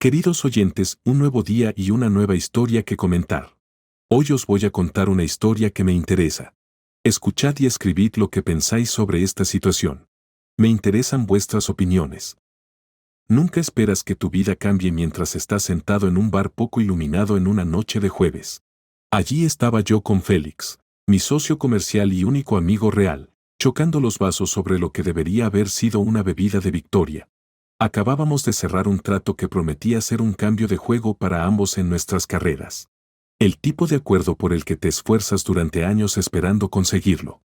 Queridos oyentes, un nuevo día y una nueva historia que comentar. Hoy os voy a contar una historia que me interesa. Escuchad y escribid lo que pensáis sobre esta situación. Me interesan vuestras opiniones. Nunca esperas que tu vida cambie mientras estás sentado en un bar poco iluminado en una noche de jueves. Allí estaba yo con Félix, mi socio comercial y único amigo real, chocando los vasos sobre lo que debería haber sido una bebida de victoria. Acabábamos de cerrar un trato que prometía ser un cambio de juego para ambos en nuestras carreras. El tipo de acuerdo por el que te esfuerzas durante años esperando conseguirlo.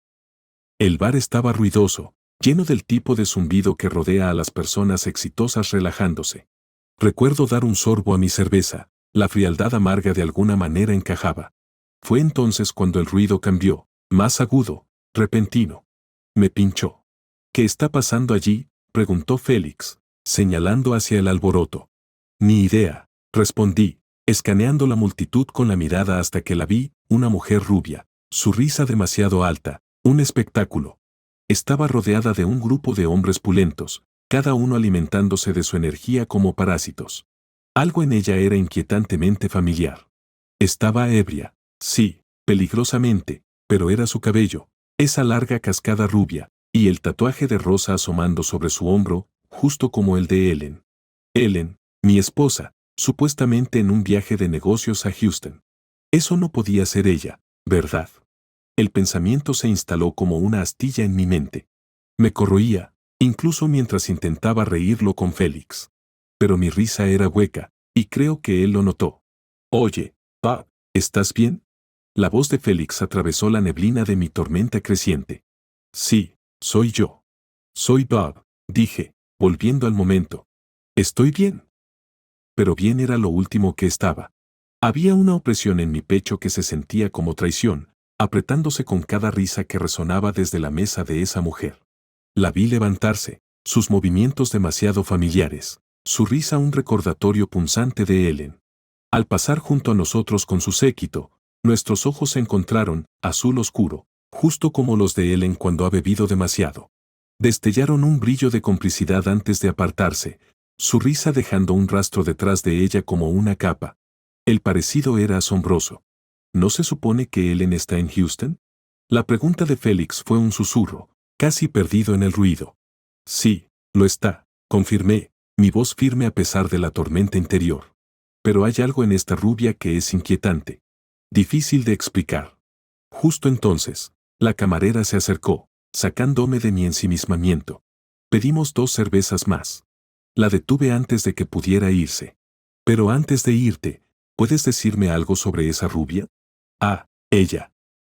El bar estaba ruidoso, lleno del tipo de zumbido que rodea a las personas exitosas relajándose. Recuerdo dar un sorbo a mi cerveza, la frialdad amarga de alguna manera encajaba. Fue entonces cuando el ruido cambió, más agudo, repentino. Me pinchó. ¿Qué está pasando allí?, preguntó Félix, señalando hacia el alboroto. Ni idea, respondí, escaneando la multitud con la mirada hasta que la vi, una mujer rubia, su risa demasiado alta, un espectáculo. Estaba rodeada de un grupo de hombres pulentos, cada uno alimentándose de su energía como parásitos. Algo en ella era inquietantemente familiar. Estaba ebria, sí, peligrosamente, pero era su cabello, esa larga cascada rubia, y el tatuaje de rosa asomando sobre su hombro, justo como el de Ellen. Ellen, mi esposa, supuestamente en un viaje de negocios a Houston. Eso no podía ser ella, ¿verdad? El pensamiento se instaló como una astilla en mi mente. Me corroía, incluso mientras intentaba reírlo con Félix. Pero mi risa era hueca, y creo que él lo notó. Oye, Bob, ¿estás bien? La voz de Félix atravesó la neblina de mi tormenta creciente. Sí, soy yo. Soy Bob, dije, volviendo al momento. Estoy bien. Pero bien era lo último que estaba. Había una opresión en mi pecho que se sentía como traición, apretándose con cada risa que resonaba desde la mesa de esa mujer. La vi levantarse, sus movimientos demasiado familiares, su risa un recordatorio punzante de Ellen. Al pasar junto a nosotros con su séquito, nuestros ojos se encontraron, azul oscuro, justo como los de Ellen cuando ha bebido demasiado. Destellaron un brillo de complicidad antes de apartarse, su risa dejando un rastro detrás de ella como una capa. El parecido era asombroso. ¿No se supone que Ellen está en Houston? La pregunta de Félix fue un susurro, casi perdido en el ruido. Sí, lo está, confirmé, mi voz firme a pesar de la tormenta interior. Pero hay algo en esta rubia que es inquietante. Difícil de explicar. Justo entonces, la camarera se acercó, sacándome de mi ensimismamiento. Pedimos 2 cervezas más. La detuve antes de que pudiera irse. Pero antes de irte, ¿puedes decirme algo sobre esa rubia? Ah, ella.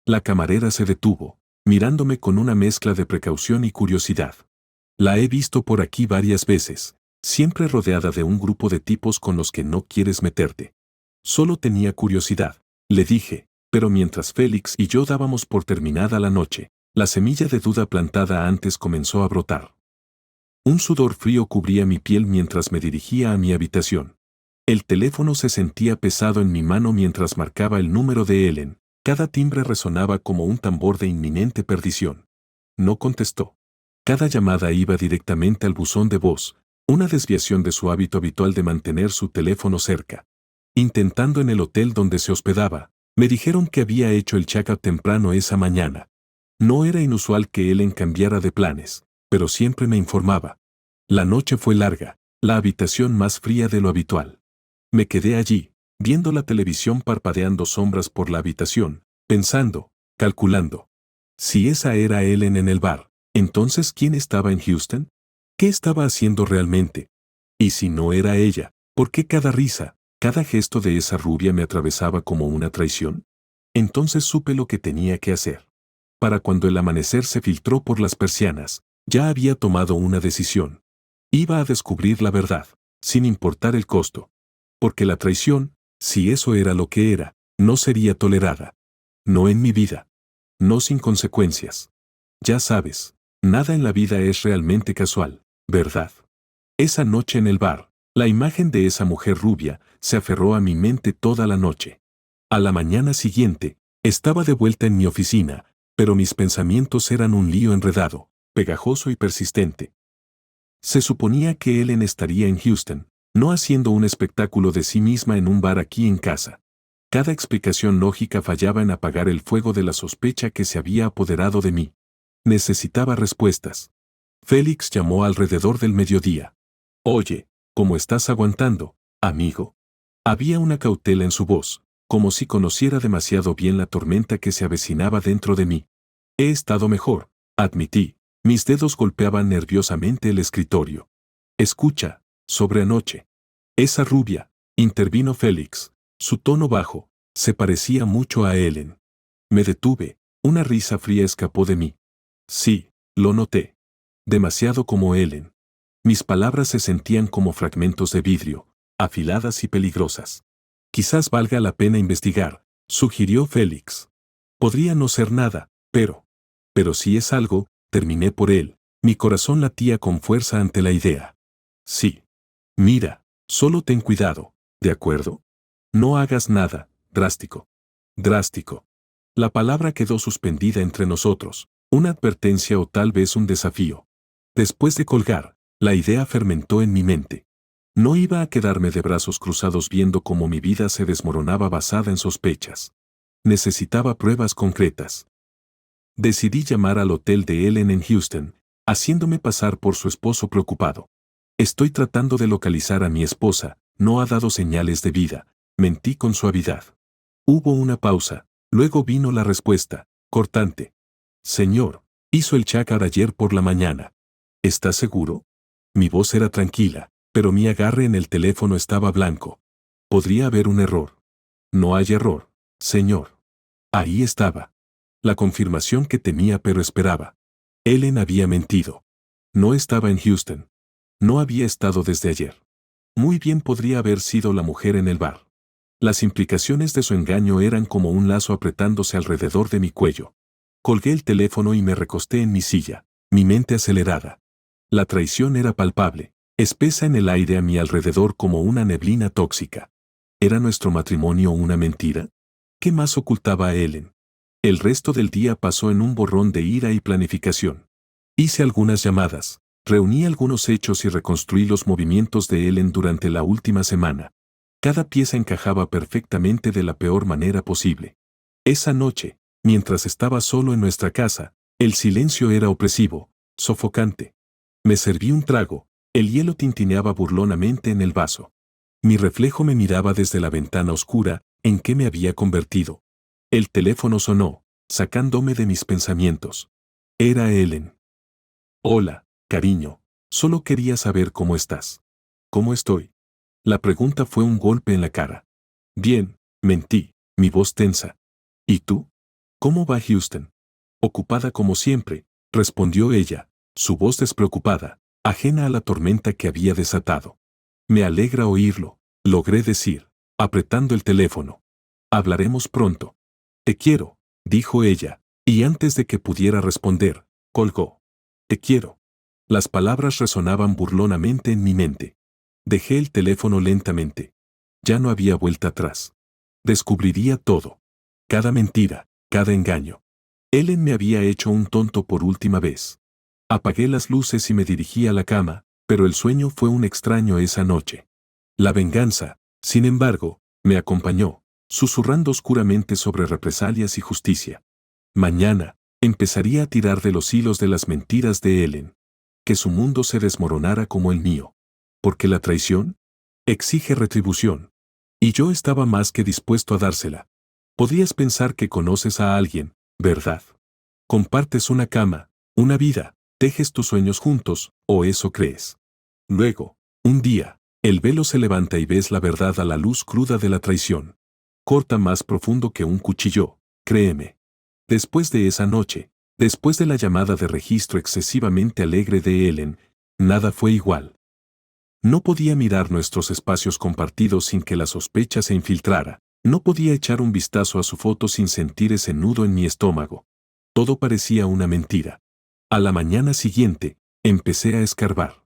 La camarera se detuvo, mirándome con una mezcla de precaución y curiosidad. La he visto por aquí varias veces, siempre rodeada de un grupo de tipos con los que no quieres meterte. Solo tenía curiosidad, le dije, pero mientras Félix y yo dábamos por terminada la noche, la semilla de duda plantada antes comenzó a brotar. Un sudor frío cubría mi piel mientras me dirigía a mi habitación. El teléfono se sentía pesado en mi mano mientras marcaba el número de Ellen. Cada timbre resonaba como un tambor de inminente perdición. No contestó. Cada llamada iba directamente al buzón de voz, una desviación de su hábito habitual de mantener su teléfono cerca. Intentando en el hotel donde se hospedaba, me dijeron que había hecho el check-out temprano esa mañana. No era inusual que Ellen cambiara de planes, pero siempre me informaba. La noche fue larga, la habitación más fría de lo habitual. Me quedé allí, viendo la televisión parpadeando sombras por la habitación, pensando, calculando. Si esa era Ellen en el bar, entonces ¿quién estaba en Houston? ¿Qué estaba haciendo realmente? Y si no era ella, ¿por qué cada risa, cada gesto de esa rubia me atravesaba como una traición? Entonces supe lo que tenía que hacer. Para cuando el amanecer se filtró por las persianas, ya había tomado una decisión. Iba a descubrir la verdad, sin importar el costo. Porque la traición, si eso era lo que era, no sería tolerada. No en mi vida. No sin consecuencias. Ya sabes, nada en la vida es realmente casual, ¿verdad? Esa noche en el bar, la imagen de esa mujer rubia se aferró a mi mente toda la noche. A la mañana siguiente, estaba de vuelta en mi oficina, pero mis pensamientos eran un lío enredado, pegajoso y persistente. Se suponía que Ellen estaría en Houston, no haciendo un espectáculo de sí misma en un bar aquí en casa. Cada explicación lógica fallaba en apagar el fuego de la sospecha que se había apoderado de mí. Necesitaba respuestas. Félix llamó alrededor del mediodía. Oye, ¿cómo estás aguantando, amigo? Había una cautela en su voz, como si conociera demasiado bien la tormenta que se avecinaba dentro de mí. He estado mejor, admití. Mis dedos golpeaban nerviosamente el escritorio. Escucha, sobre anoche. Esa rubia, intervino Félix. Su tono bajo, se parecía mucho a Ellen. Me detuve, una risa fría escapó de mí. Sí, lo noté. Demasiado como Ellen. Mis palabras se sentían como fragmentos de vidrio, afiladas y peligrosas. Quizás valga la pena investigar, sugirió Félix. Podría no ser nada, pero si es algo, terminé por él. Mi corazón latía con fuerza ante la idea. Sí. Mira, solo ten cuidado, ¿de acuerdo? No hagas nada, drástico. Drástico. La palabra quedó suspendida entre nosotros, una advertencia o tal vez un desafío. Después de colgar, la idea fermentó en mi mente. No iba a quedarme de brazos cruzados viendo cómo mi vida se desmoronaba basada en sospechas. Necesitaba pruebas concretas. Decidí llamar al hotel de Ellen en Houston, haciéndome pasar por su esposo preocupado. Estoy tratando de localizar a mi esposa, no ha dado señales de vida, mentí con suavidad. Hubo una pausa, luego vino la respuesta, cortante. Señor, hizo el chácar ayer por la mañana. ¿Está seguro? Mi voz era tranquila, pero mi agarre en el teléfono estaba blanco. Podría haber un error. No hay error, señor. Ahí estaba. La confirmación que temía pero esperaba. Ellen había mentido. No estaba en Houston. No había estado desde ayer. Muy bien podría haber sido la mujer en el bar. Las implicaciones de su engaño eran como un lazo apretándose alrededor de mi cuello. Colgué el teléfono y me recosté en mi silla, mi mente acelerada. La traición era palpable, espesa en el aire a mi alrededor como una neblina tóxica. ¿Era nuestro matrimonio una mentira? ¿Qué más ocultaba a Ellen? El resto del día pasó en un borrón de ira y planificación. Hice algunas llamadas, reuní algunos hechos y reconstruí los movimientos de Ellen durante la última semana. Cada pieza encajaba perfectamente de la peor manera posible. Esa noche, mientras estaba solo en nuestra casa, el silencio era opresivo, sofocante. Me serví un trago, el hielo tintineaba burlonamente en el vaso. Mi reflejo me miraba desde la ventana oscura en que me había convertido. El teléfono sonó, sacándome de mis pensamientos. Era Ellen. Hola, cariño, solo quería saber cómo estás. ¿Cómo estoy? La pregunta fue un golpe en la cara. Bien, mentí, mi voz tensa. ¿Y tú? ¿Cómo va Houston? Ocupada como siempre, respondió ella, su voz despreocupada, ajena a la tormenta que había desatado. Me alegra oírlo, logré decir, apretando el teléfono. Hablaremos pronto. Te quiero, dijo ella, y antes de que pudiera responder, colgó. Te quiero. Las palabras resonaban burlonamente en mi mente. Dejé el teléfono lentamente. Ya no había vuelta atrás. Descubriría todo. Cada mentira, cada engaño. Ellen me había hecho un tonto por última vez. Apagué las luces y me dirigí a la cama, pero el sueño fue un extraño esa noche. La venganza, sin embargo, me acompañó, susurrando oscuramente sobre represalias y justicia. Mañana, empezaría a tirar de los hilos de las mentiras de Ellen. Que su mundo se desmoronara como el mío. Porque la traición exige retribución. Y yo estaba más que dispuesto a dársela. Podrías pensar que conoces a alguien, ¿verdad? Compartes una cama, una vida, tejes tus sueños juntos, o eso crees. Luego, un día, el velo se levanta y ves la verdad a la luz cruda de la traición. Corta más profundo que un cuchillo, créeme. Después de esa noche, después de la llamada de registro excesivamente alegre de Ellen, nada fue igual. No podía mirar nuestros espacios compartidos sin que la sospecha se infiltrara. No podía echar un vistazo a su foto sin sentir ese nudo en mi estómago. Todo parecía una mentira. A la mañana siguiente, empecé a escarbar.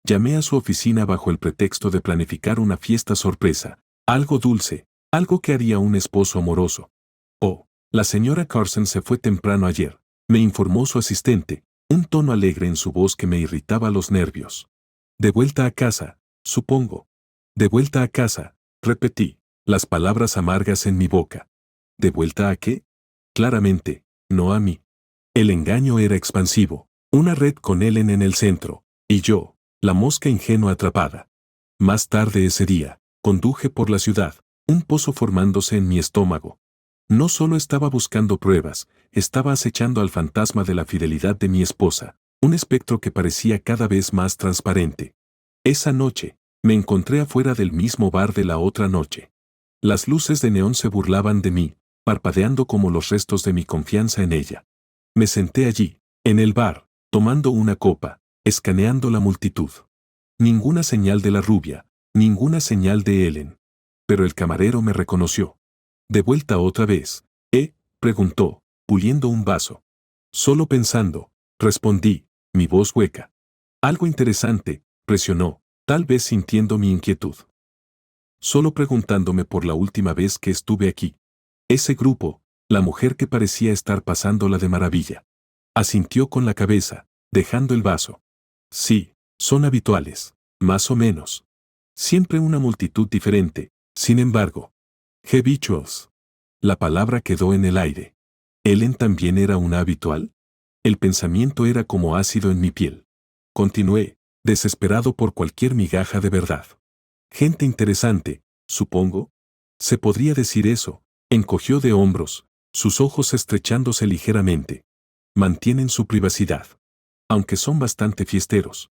Llamé a su oficina bajo el pretexto de planificar una fiesta sorpresa. Algo dulce, algo que haría un esposo amoroso. Oh, la señora Carson se fue temprano ayer, me informó su asistente, un tono alegre en su voz que me irritaba los nervios. De vuelta a casa, supongo. De vuelta a casa, repetí, las palabras amargas en mi boca. ¿De vuelta a qué? Claramente, no a mí. El engaño era expansivo, una red con Ellen en el centro, y yo, la mosca ingenua atrapada. Más tarde ese día, conduje por la ciudad, un pozo formándose en mi estómago. No solo estaba buscando pruebas, estaba acechando al fantasma de la fidelidad de mi esposa, un espectro que parecía cada vez más transparente. Esa noche, me encontré afuera del mismo bar de la otra noche. Las luces de neón se burlaban de mí, parpadeando como los restos de mi confianza en ella. Me senté allí, en el bar, tomando una copa, escaneando la multitud. Ninguna señal de la rubia, ninguna señal de Ellen. Pero el camarero me reconoció. ¿De vuelta otra vez? Preguntó, puliendo un vaso. Solo pensando, respondí, mi voz hueca. Algo interesante, presionó, tal vez sintiendo mi inquietud. Solo preguntándome por la última vez que estuve aquí. Ese grupo, la mujer que parecía estar pasándola de maravilla. Asintió con la cabeza, dejando el vaso. Sí, son habituales, más o menos. Siempre una multitud diferente, sin embargo. Habituals. La palabra quedó en el aire. ¿Ellen también era una habitual? El pensamiento era como ácido en mi piel. Continué, desesperado por cualquier migaja de verdad. Gente interesante, supongo. Se podría decir eso. Encogió de hombros, sus ojos estrechándose ligeramente. Mantienen su privacidad. Aunque son bastante fiesteros.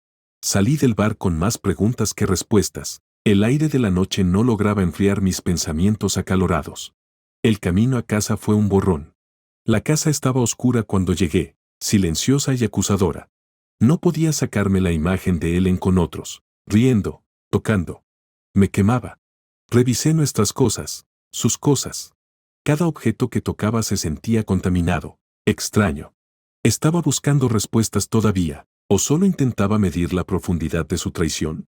Salí del bar con más preguntas que respuestas. El aire de la noche no lograba enfriar mis pensamientos acalorados. El camino a casa fue un borrón. La casa estaba oscura cuando llegué, silenciosa y acusadora. No podía sacarme la imagen de Ellen con otros, riendo, tocando. Me quemaba. Revisé nuestras cosas, sus cosas. Cada objeto que tocaba se sentía contaminado, extraño. ¿Estaba buscando respuestas todavía, o solo intentaba medir la profundidad de su traición?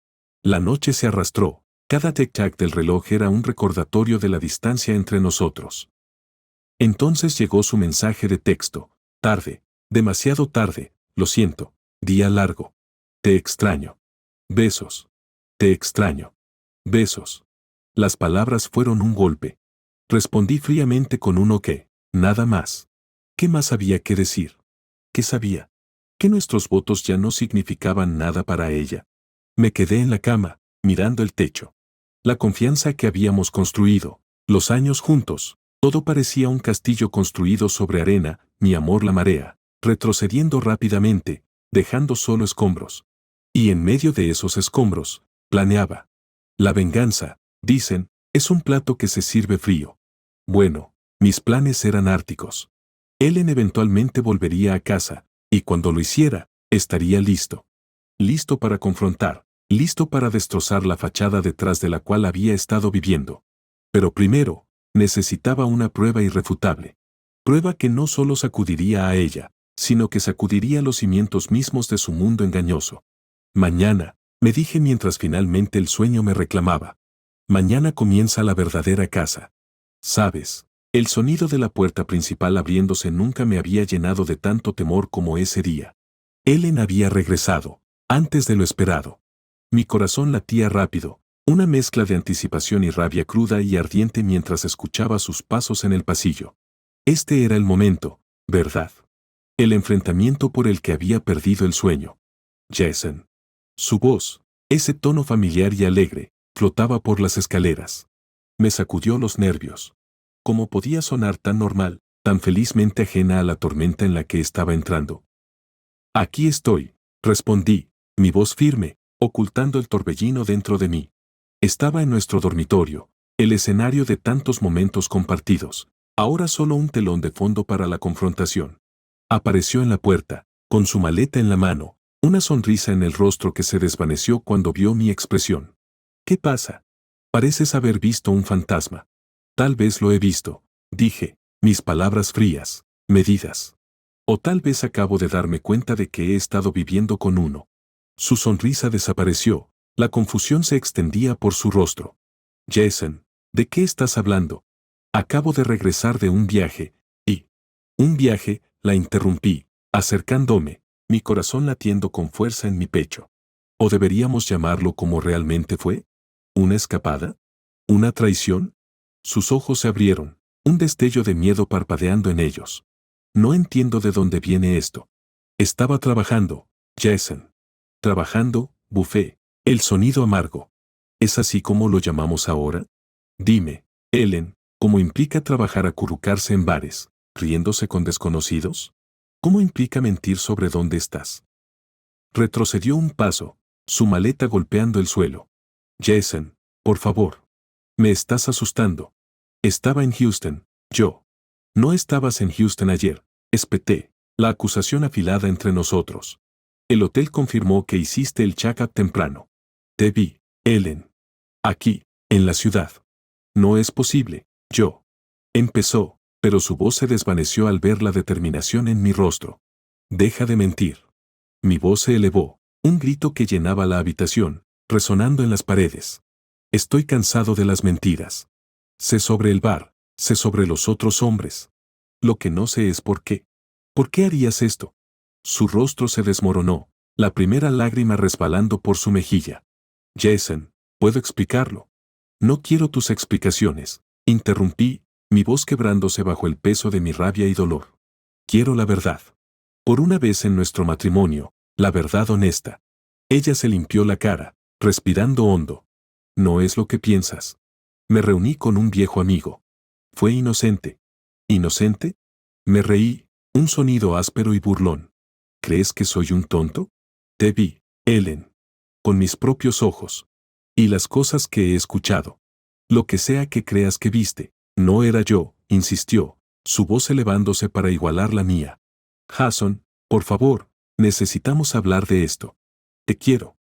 La noche se arrastró, cada tic-tac del reloj era un recordatorio de la distancia entre nosotros. Entonces llegó su mensaje de texto, tarde, demasiado tarde, lo siento, día largo. Te extraño. Besos. Te extraño. Besos. Las palabras fueron un golpe. Respondí fríamente con un ok, nada más. ¿Qué más había que decir? ¿Qué sabía? ¿Que nuestros votos ya no significaban nada para ella? Me quedé en la cama, mirando el techo. La confianza que habíamos construido, los años juntos, todo parecía un castillo construido sobre arena, mi amor la marea, retrocediendo rápidamente, dejando solo escombros. Y en medio de esos escombros, planeaba. La venganza, dicen, es un plato que se sirve frío. Bueno, mis planes eran árticos. Ellen eventualmente volvería a casa, y cuando lo hiciera, estaría listo. Listo para confrontar, listo para destrozar la fachada detrás de la cual había estado viviendo. Pero primero, necesitaba una prueba irrefutable. Prueba que no solo sacudiría a ella, sino que sacudiría los cimientos mismos de su mundo engañoso. Mañana, me dije mientras finalmente el sueño me reclamaba. Mañana comienza la verdadera casa. ¿Sabes? El sonido de la puerta principal abriéndose nunca me había llenado de tanto temor como ese día. Ellen había regresado, antes de lo esperado. Mi corazón latía rápido, una mezcla de anticipación y rabia cruda y ardiente mientras escuchaba sus pasos en el pasillo. Este era el momento, ¿verdad? El enfrentamiento por el que había perdido el sueño. Jason. Su voz, ese tono familiar y alegre, flotaba por las escaleras. Me sacudió los nervios. ¿Cómo podía sonar tan normal, tan felizmente ajena a la tormenta en la que estaba entrando? Aquí estoy, respondí, mi voz firme, ocultando el torbellino dentro de mí. Estaba en nuestro dormitorio, el escenario de tantos momentos compartidos, ahora solo un telón de fondo para la confrontación. Apareció en la puerta, con su maleta en la mano, una sonrisa en el rostro que se desvaneció cuando vio mi expresión. ¿Qué pasa? Pareces haber visto un fantasma. Tal vez lo he visto, dije, mis palabras frías, medidas. O tal vez acabo de darme cuenta de que he estado viviendo con uno. Su sonrisa desapareció, la confusión se extendía por su rostro. Jason, ¿de qué estás hablando? Acabo de regresar de un viaje, y... Un viaje, la interrumpí, acercándome, mi corazón latiendo con fuerza en mi pecho. ¿O deberíamos llamarlo como realmente fue? ¿Una escapada? ¿Una traición? Sus ojos se abrieron, un destello de miedo parpadeando en ellos. No entiendo de dónde viene esto. Estaba trabajando, Jason. Trabajando, bufé. El sonido amargo. ¿Es así como lo llamamos ahora? Dime, Ellen, ¿cómo implica trabajar acurrucarse en bares, riéndose con desconocidos? ¿Cómo implica mentir sobre dónde estás? Retrocedió un paso, su maleta golpeando el suelo. Jason, por favor. Me estás asustando. Estaba en Houston, yo. No estabas en Houston ayer, espeté, la acusación afilada entre nosotros. El hotel confirmó que hiciste el check-up temprano. Te vi, Ellen. Aquí, en la ciudad. No es posible, yo. Empezó, pero su voz se desvaneció al ver la determinación en mi rostro. Deja de mentir. Mi voz se elevó, un grito que llenaba la habitación, resonando en las paredes. Estoy cansado de las mentiras. Sé sobre el bar, sé sobre los otros hombres. Lo que no sé es por qué. ¿Por qué harías esto? Su rostro se desmoronó, la primera lágrima resbalando por su mejilla. Jason, puedo explicarlo. No quiero tus explicaciones, interrumpí, mi voz quebrándose bajo el peso de mi rabia y dolor. Quiero la verdad. Por una vez en nuestro matrimonio, la verdad honesta. Ella se limpió la cara, respirando hondo. No es lo que piensas. Me reuní con un viejo amigo. Fue inocente. ¿Inocente? Me reí, un sonido áspero y burlón. ¿Crees que soy un tonto? Te vi, Ellen. Con mis propios ojos. Y las cosas que he escuchado. Lo que sea que creas que viste, no era yo, insistió, su voz elevándose para igualar la mía. Jason, por favor, necesitamos hablar de esto. Te quiero.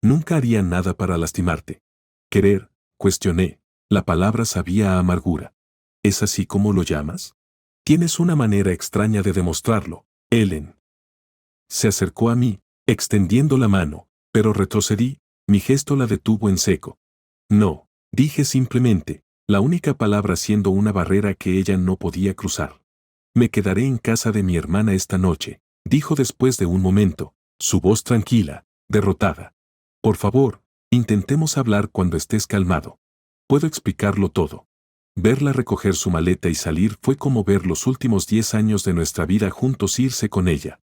Nunca haría nada para lastimarte. Querer, cuestioné, la palabra sabía a amargura. ¿Es así como lo llamas? Tienes una manera extraña de demostrarlo, Ellen. Se acercó a mí, extendiendo la mano, pero retrocedí, mi gesto la detuvo en seco. No, dije simplemente, la única palabra siendo una barrera que ella no podía cruzar. Me quedaré en casa de mi hermana esta noche, dijo después de un momento, su voz tranquila, derrotada. Por favor, intentemos hablar cuando estés calmado. Puedo explicarlo todo. Verla recoger su maleta y salir fue como ver los últimos 10 años de nuestra vida juntos irse con ella.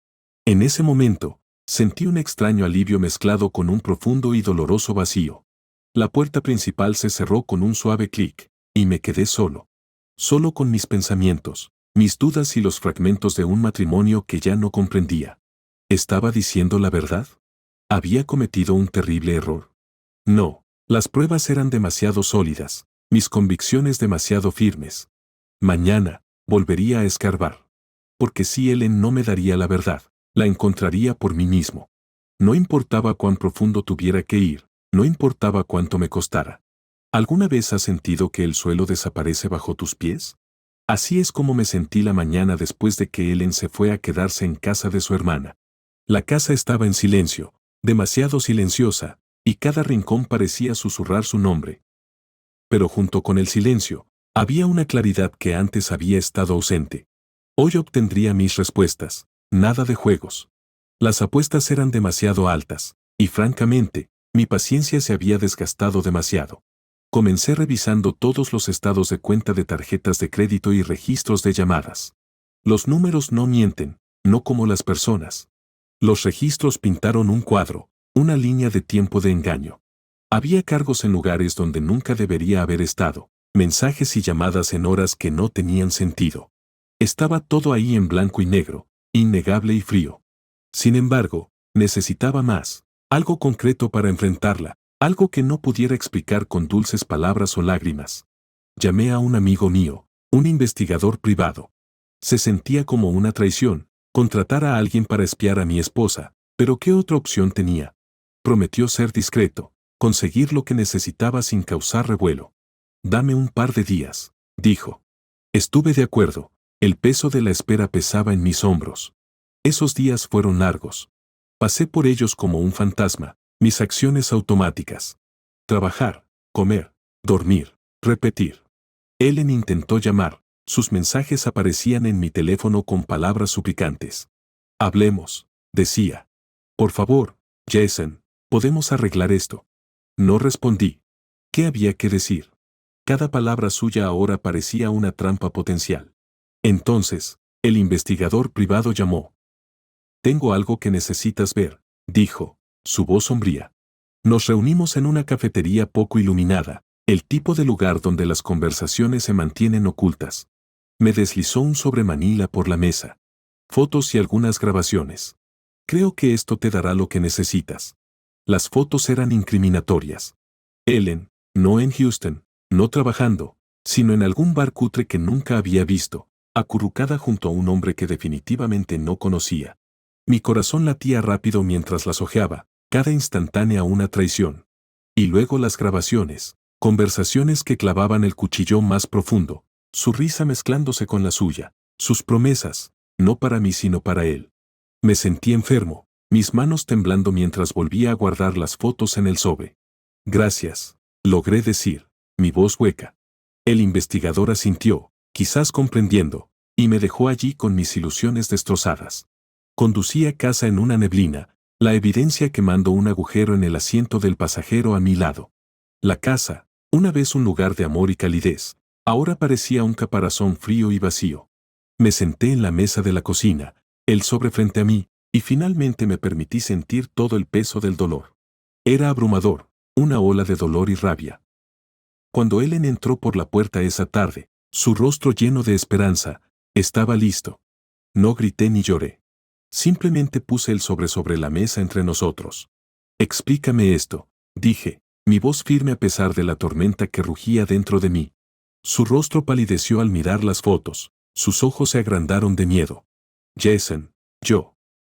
En ese momento, sentí un extraño alivio mezclado con un profundo y doloroso vacío. La puerta principal se cerró con un suave clic, y me quedé solo. Solo con mis pensamientos, mis dudas y los fragmentos de un matrimonio que ya no comprendía. ¿Estaba diciendo la verdad? ¿Había cometido un terrible error? No, las pruebas eran demasiado sólidas, mis convicciones demasiado firmes. Mañana, volvería a escarbar. Porque si Ellen no me daría la verdad, la encontraría por mí mismo. No importaba cuán profundo tuviera que ir, no importaba cuánto me costara. ¿Alguna vez has sentido que el suelo desaparece bajo tus pies? Así es como me sentí la mañana después de que Ellen se fue a quedarse en casa de su hermana. La casa estaba en silencio, demasiado silenciosa, y cada rincón parecía susurrar su nombre. Pero junto con el silencio, había una claridad que antes había estado ausente. Hoy obtendría mis respuestas, nada de juegos. Las apuestas eran demasiado altas, y francamente, mi paciencia se había desgastado demasiado. Comencé revisando todos los estados de cuenta de tarjetas de crédito y registros de llamadas. Los números no mienten, no como las personas. Los registros pintaron un cuadro, una línea de tiempo de engaño. Había cargos en lugares donde nunca debería haber estado, mensajes y llamadas en horas que no tenían sentido. Estaba todo ahí en blanco y negro, innegable y frío. Sin embargo, necesitaba más, algo concreto para enfrentarla, algo que no pudiera explicar con dulces palabras o lágrimas. Llamé a un amigo mío, un investigador privado. Se sentía como una traición, contratar a alguien para espiar a mi esposa, pero ¿qué otra opción tenía? Prometió ser discreto, conseguir lo que necesitaba sin causar revuelo. Dame un par de días, dijo. Estuve de acuerdo, el peso de la espera pesaba en mis hombros. Esos días fueron largos. Pasé por ellos como un fantasma, mis acciones automáticas. Trabajar, comer, dormir, repetir. Ellen intentó llamar, sus mensajes aparecían en mi teléfono con palabras suplicantes. Hablemos, decía. Por favor, Jason, podemos arreglar esto. No respondí. ¿Qué había que decir? Cada palabra suya ahora parecía una trampa potencial. Entonces, el investigador privado llamó. «Tengo algo que necesitas ver», dijo, su voz sombría. Nos reunimos en una cafetería poco iluminada, el tipo de lugar donde las conversaciones se mantienen ocultas. Me deslizó un sobremanila por la mesa. Fotos y algunas grabaciones. Creo que esto te dará lo que necesitas. Las fotos eran incriminatorias. Ellen, no en Houston, no trabajando, sino en algún bar cutre que nunca había visto, acurrucada junto a un hombre que definitivamente no conocía. Mi corazón latía rápido mientras las hojeaba, cada instantánea una traición. Y luego las grabaciones, conversaciones que clavaban el cuchillo más profundo, su risa mezclándose con la suya, sus promesas, no para mí sino para él. Me sentí enfermo, mis manos temblando mientras volvía a guardar las fotos en el sobre. Gracias, logré decir, mi voz hueca. El investigador asintió, quizás comprendiendo, y me dejó allí con mis ilusiones destrozadas. Conducí a casa en una neblina, la evidencia quemando un agujero en el asiento del pasajero a mi lado. La casa, una vez un lugar de amor y calidez, ahora parecía un caparazón frío y vacío. Me senté en la mesa de la cocina, el sobre frente a mí, y finalmente me permití sentir todo el peso del dolor. Era abrumador, una ola de dolor y rabia. Cuando Ellen entró por la puerta esa tarde, su rostro lleno de esperanza, estaba listo. No grité ni lloré. Simplemente puse el sobre la mesa entre nosotros. Explícame esto, dije, mi voz firme a pesar de la tormenta que rugía dentro de mí. Su rostro palideció al mirar las fotos, sus ojos se agrandaron de miedo. Jason, yo.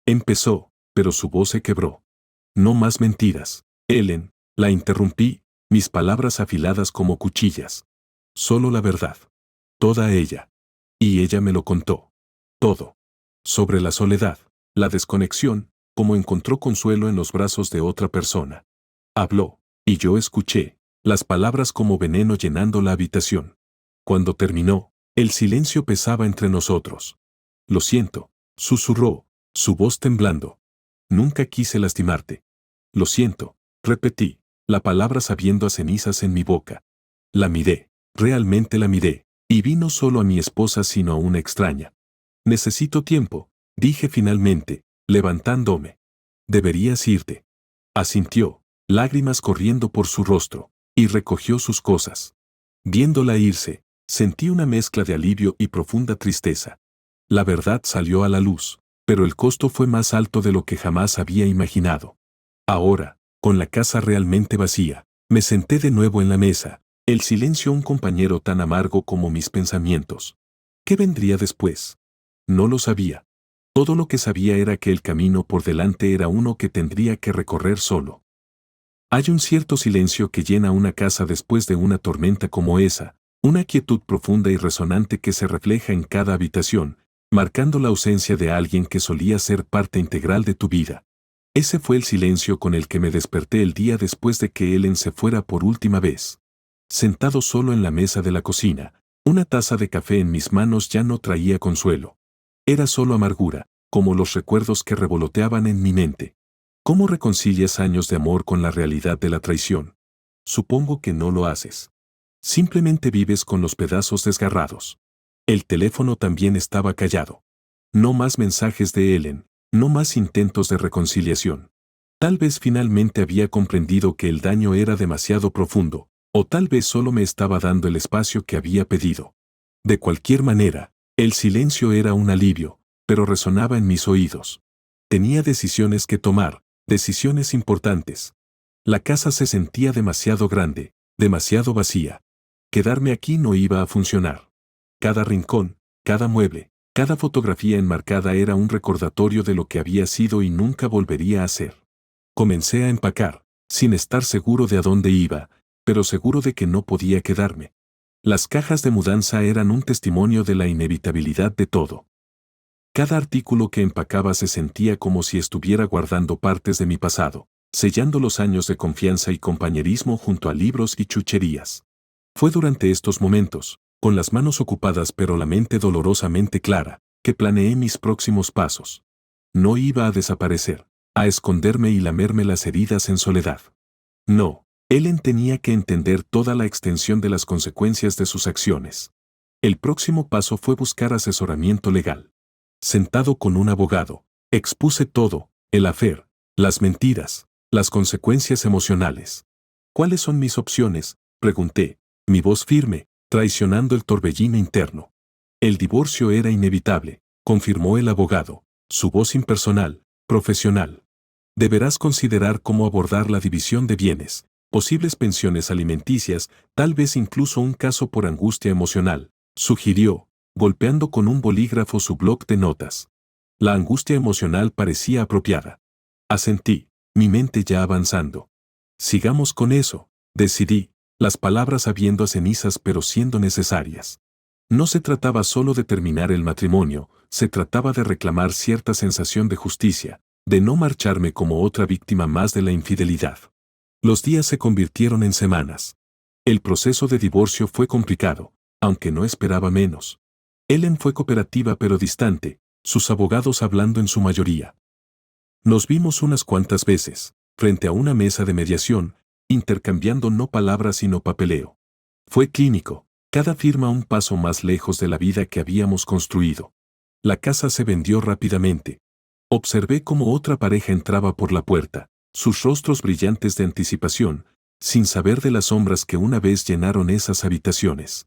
Empezó, pero su voz se quebró. No más mentiras. Ellen, la interrumpí, mis palabras afiladas como cuchillas. Solo la verdad. Toda ella. Y ella me lo contó. Todo. Sobre la soledad, la desconexión, cómo encontró consuelo en los brazos de otra persona. Habló, y yo escuché, las palabras como veneno llenando la habitación. Cuando terminó, el silencio pesaba entre nosotros. Lo siento, susurró, su voz temblando. Nunca quise lastimarte. Lo siento, repetí, la palabra sabiendo a cenizas en mi boca. La miré, realmente la miré, y vi no solo a mi esposa sino a una extraña. Necesito tiempo, dije finalmente, levantándome. Deberías irte. Asintió, lágrimas corriendo por su rostro, y recogió sus cosas. Viéndola irse, sentí una mezcla de alivio y profunda tristeza. La verdad salió a la luz, pero el costo fue más alto de lo que jamás había imaginado. Ahora, con la casa realmente vacía, me senté de nuevo en la mesa, el silencio un compañero tan amargo como mis pensamientos. ¿Qué vendría después? No lo sabía. Todo lo que sabía era que el camino por delante era uno que tendría que recorrer solo. Hay un cierto silencio que llena una casa después de una tormenta como esa, una quietud profunda y resonante que se refleja en cada habitación, marcando la ausencia de alguien que solía ser parte integral de tu vida. Ese fue el silencio con el que me desperté el día después de que Ellen se fuera por última vez. Sentado solo en la mesa de la cocina, una taza de café en mis manos ya no traía consuelo. Era solo amargura, como los recuerdos que revoloteaban en mi mente. ¿Cómo reconcilias años de amor con la realidad de la traición? Supongo que no lo haces. Simplemente vives con los pedazos desgarrados. El teléfono también estaba callado. No más mensajes de Ellen, no más intentos de reconciliación. Tal vez finalmente había comprendido que el daño era demasiado profundo, o tal vez solo me estaba dando el espacio que había pedido. De cualquier manera, el silencio era un alivio, pero resonaba en mis oídos. Tenía decisiones que tomar, decisiones importantes. La casa se sentía demasiado grande, demasiado vacía. Quedarme aquí no iba a funcionar. Cada rincón, cada mueble, cada fotografía enmarcada era un recordatorio de lo que había sido y nunca volvería a ser. Comencé a empacar, sin estar seguro de a dónde iba, pero seguro de que no podía quedarme. Las cajas de mudanza eran un testimonio de la inevitabilidad de todo. Cada artículo que empacaba se sentía como si estuviera guardando partes de mi pasado, sellando los años de confianza y compañerismo junto a libros y chucherías. Fue durante estos momentos, con las manos ocupadas pero la mente dolorosamente clara, que planeé mis próximos pasos. No iba a desaparecer, a esconderme y lamerme las heridas en soledad. No, Ellen tenía que entender toda la extensión de las consecuencias de sus acciones. El próximo paso fue buscar asesoramiento legal. Sentado con un abogado, expuse todo, el affair, las mentiras, las consecuencias emocionales. ¿Cuáles son mis opciones?, pregunté, mi voz firme, traicionando el torbellino interno. El divorcio era inevitable, confirmó el abogado, su voz impersonal, profesional. Deberás considerar cómo abordar la división de bienes, posibles pensiones alimenticias, tal vez incluso un caso por angustia emocional, sugirió, golpeando con un bolígrafo su bloc de notas. La angustia emocional parecía apropiada. Asentí, mi mente ya avanzando. Sigamos con eso, decidí, las palabras habiendo a cenizas pero siendo necesarias. No se trataba solo de terminar el matrimonio, se trataba de reclamar cierta sensación de justicia, de no marcharme como otra víctima más de la infidelidad. Los días se convirtieron en semanas. El proceso de divorcio fue complicado, aunque no esperaba menos. Ellen fue cooperativa pero distante, sus abogados hablando en su mayoría. Nos vimos unas cuantas veces, frente a una mesa de mediación, intercambiando no palabras sino papeleo. Fue clínico, cada firma un paso más lejos de la vida que habíamos construido. La casa se vendió rápidamente. Observé cómo otra pareja entraba por la puerta, sus rostros brillantes de anticipación, sin saber de las sombras que una vez llenaron esas habitaciones.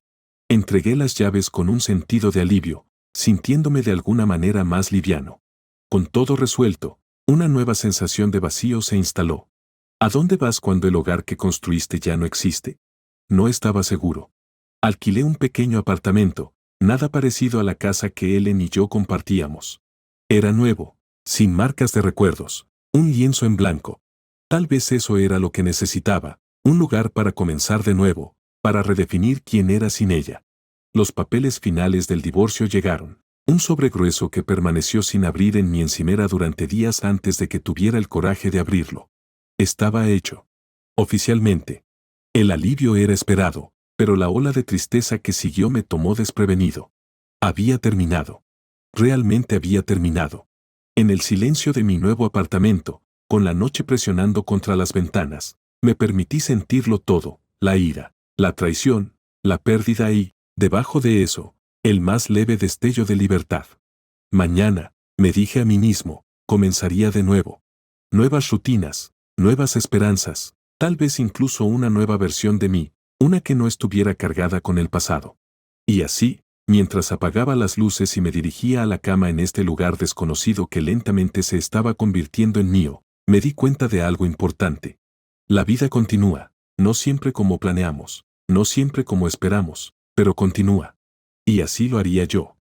Entregué las llaves con un sentido de alivio, sintiéndome de alguna manera más liviano. Con todo resuelto, una nueva sensación de vacío se instaló. ¿A dónde vas cuando el hogar que construiste ya no existe? No estaba seguro. Alquilé un pequeño apartamento, nada parecido a la casa que Ellen y yo compartíamos. Era nuevo, sin marcas de recuerdos, un lienzo en blanco. Tal vez eso era lo que necesitaba, un lugar para comenzar de nuevo, para redefinir quién era sin ella. Los papeles finales del divorcio llegaron, un sobre grueso que permaneció sin abrir en mi encimera durante días antes de que tuviera el coraje de abrirlo. Estaba hecho. Oficialmente. El alivio era esperado, pero la ola de tristeza que siguió me tomó desprevenido. Había terminado. Realmente había terminado. En el silencio de mi nuevo apartamento, con la noche presionando contra las ventanas, me permití sentirlo todo, la ira, la traición, la pérdida y, debajo de eso, el más leve destello de libertad. Mañana, me dije a mí mismo, comenzaría de nuevo. Nuevas rutinas, nuevas esperanzas, tal vez incluso una nueva versión de mí, una que no estuviera cargada con el pasado. Y así, mientras apagaba las luces y me dirigía a la cama en este lugar desconocido que lentamente se estaba convirtiendo en mío, me di cuenta de algo importante. La vida continúa, no siempre como planeamos, no siempre como esperamos, pero continúa. Y así lo haría yo.